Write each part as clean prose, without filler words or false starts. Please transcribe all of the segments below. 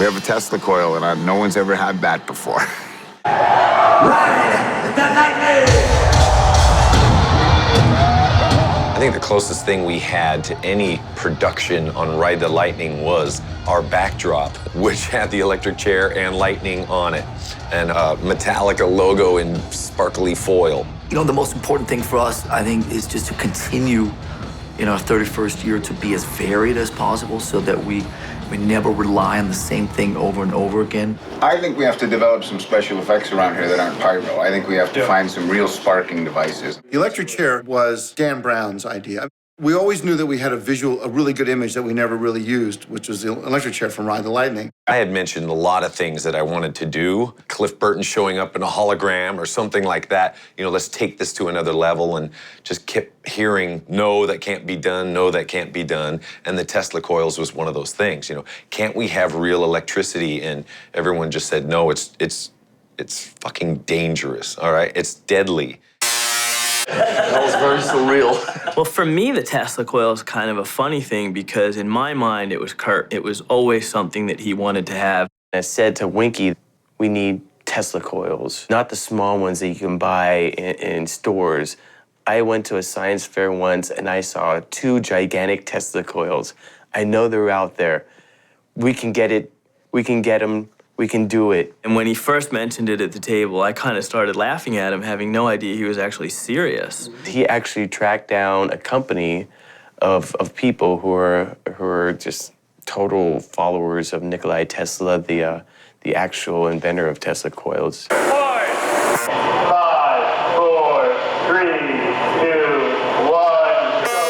We have a Tesla coil, and no one's ever had that before. Ride the lightning! I think the closest thing we had to any production on Ride the Lightning was our backdrop, which had the electric chair and lightning on it, and a Metallica logo in sparkly foil. You know, the most important thing for us, I think, is just to continue in our 31st year to be as varied as possible so that we never rely on the same thing over and over again. I think we have to develop some special effects around here that aren't pyro. I think we have to find some real sparking devices. The electric chair was Dan Brown's idea. We always knew that we had a really good image that we never really used, which was the electric chair from Ride the Lightning. I had mentioned a lot of things that I wanted to do. Cliff Burton showing up in a hologram or something like that. You know, let's take this to another level, and just kept hearing, no, that can't be done, no, that can't be done. And the Tesla coils was one of those things, you know. Can't we have real electricity? And everyone just said, no, it's fucking dangerous, all right? It's deadly. That was very surreal. Well, for me, the Tesla coil is kind of a funny thing because in my mind, it was Kurt. It was always something that he wanted to have. I said to Winky, we need Tesla coils, not the small ones that you can buy in stores. I went to a science fair once and I saw 2 gigantic Tesla coils. I know they're out there. We can get it. We can get them. We can do it. And when he first mentioned it at the table, I kind of started laughing at him, having no idea he was actually serious. He actually tracked down a company of people who are just total followers of Nikolai Tesla, the actual inventor of Tesla coils. 5, 4, 3, 2, 1, go.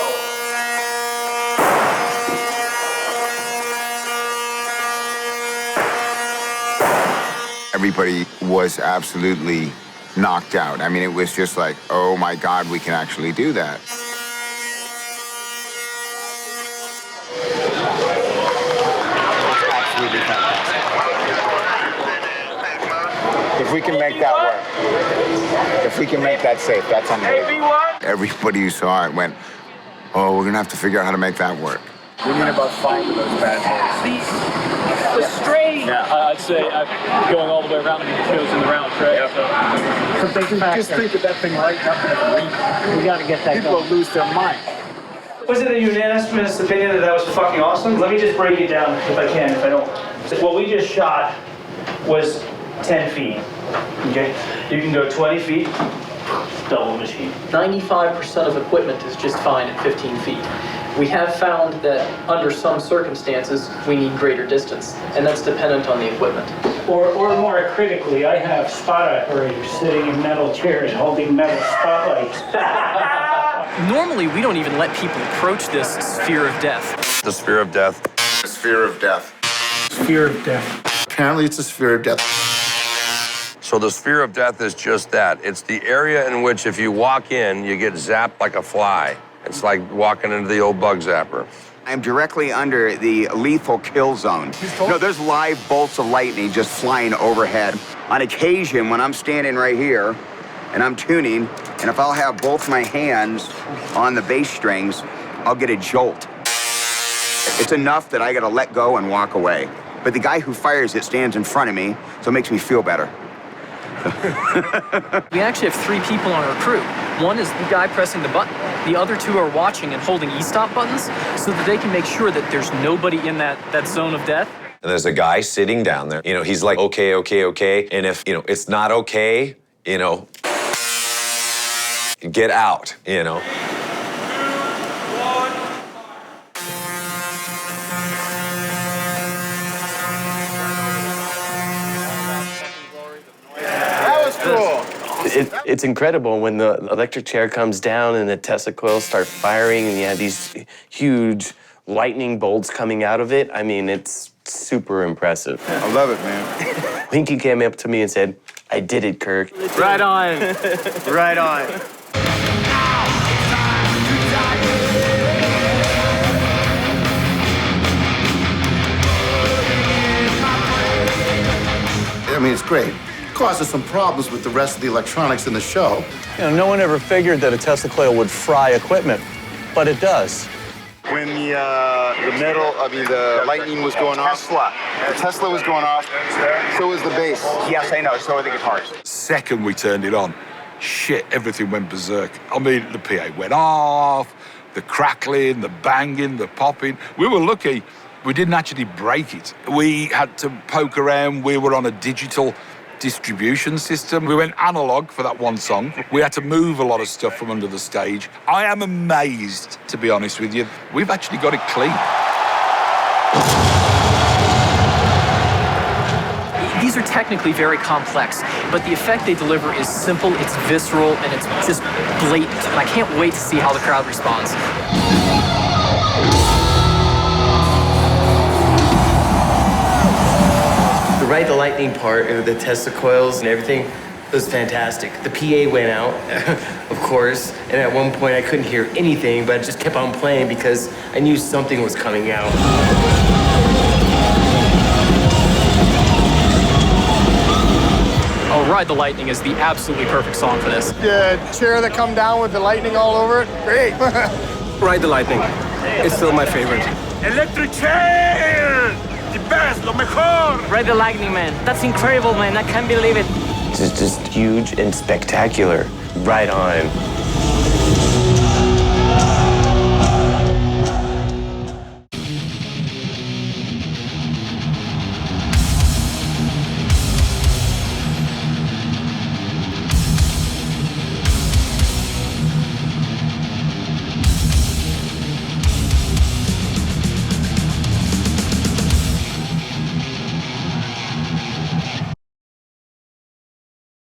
Everybody was absolutely knocked out. I mean, it was just like, oh my God, we can actually do that. Absolutely fantastic. If we can make that work, if we can make that safe, that's unbelievable. Everybody who saw it went, oh, we're gonna have to figure out how to make that work. We need about 5 of those bad boys. The straight. Yeah, I'd say going all the way around, it goes in the round tray. Yep. Just think of that thing right up in the arena. We got to get that People will lose their mind. Was it a unanimous opinion that that was fucking awesome? Let me just break it down if I can, if I don't. What we just shot was 10 feet, okay? You can go 20 feet, double machine. 95% of equipment is just fine at 15 feet. We have found that under some circumstances, we need greater distance, and that's dependent on the equipment. Or more critically, I have spot operators sitting in metal chairs holding metal spotlights. Normally, we don't even let people approach this sphere of death. The sphere of death. The sphere of death. Fear of death. Apparently, it's a sphere of death. So the sphere of death is just that. It's the area in which if you walk in, you get zapped like a fly. It's like walking into the old bug zapper. I'm directly under the lethal kill zone. No, there's live bolts of lightning just flying overhead. On occasion, when I'm standing right here and I'm tuning, and if I'll have both my hands on the bass strings, I'll get a jolt. It's enough that I gotta let go and walk away. But the guy who fires it stands in front of me, so it makes me feel better. We actually have 3 people on our crew. One is the guy pressing the button. The other 2 are watching and holding e-stop buttons so that they can make sure that there's nobody in that zone of death. And there's a guy sitting down there. You know, he's like, okay, okay, okay. And if, you know, it's not okay, you know, get out, you know. It's incredible when the electric chair comes down and the Tesla coils start firing and you have these huge lightning bolts coming out of it. I mean, it's super impressive. I love it, man. Pinky came up to me and said, I did it, Kirk. Right on. Right on. I mean, it's great. Causes some problems with the rest of the electronics in the show. You know, no one ever figured that a Tesla coil would fry equipment, but it does. when the lightning was going off. Tesla was going off. So was the bass. Yes, I know. So are the guitars. Second we turned it on, shit, everything went berserk. I mean, the PA went off, the crackling, the banging, the popping. We were lucky we didn't actually break it. We had to poke around. We were on a digital distribution system. We went analog for that one song. We had to move a lot of stuff from under the stage. I am amazed, to be honest with you. We've actually got it clean. These are technically very complex, but the effect they deliver is simple, it's visceral, and it's just blatant. And I can't wait to see how the crowd responds. Right, the lightning part, the Tesla coils and everything, it was fantastic. The PA went out, of course, and at one point I couldn't hear anything, but I just kept on playing because I knew something was coming out. Oh, Ride the Lightning is the absolutely perfect song for this. The chair that come down with the lightning all over it, great. Ride the Lightning, it's still my favorite. Electric chair! The best, lo mejor! Ride the Lightning, man. That's incredible, man. I can't believe it. It's just huge and spectacular. Right on.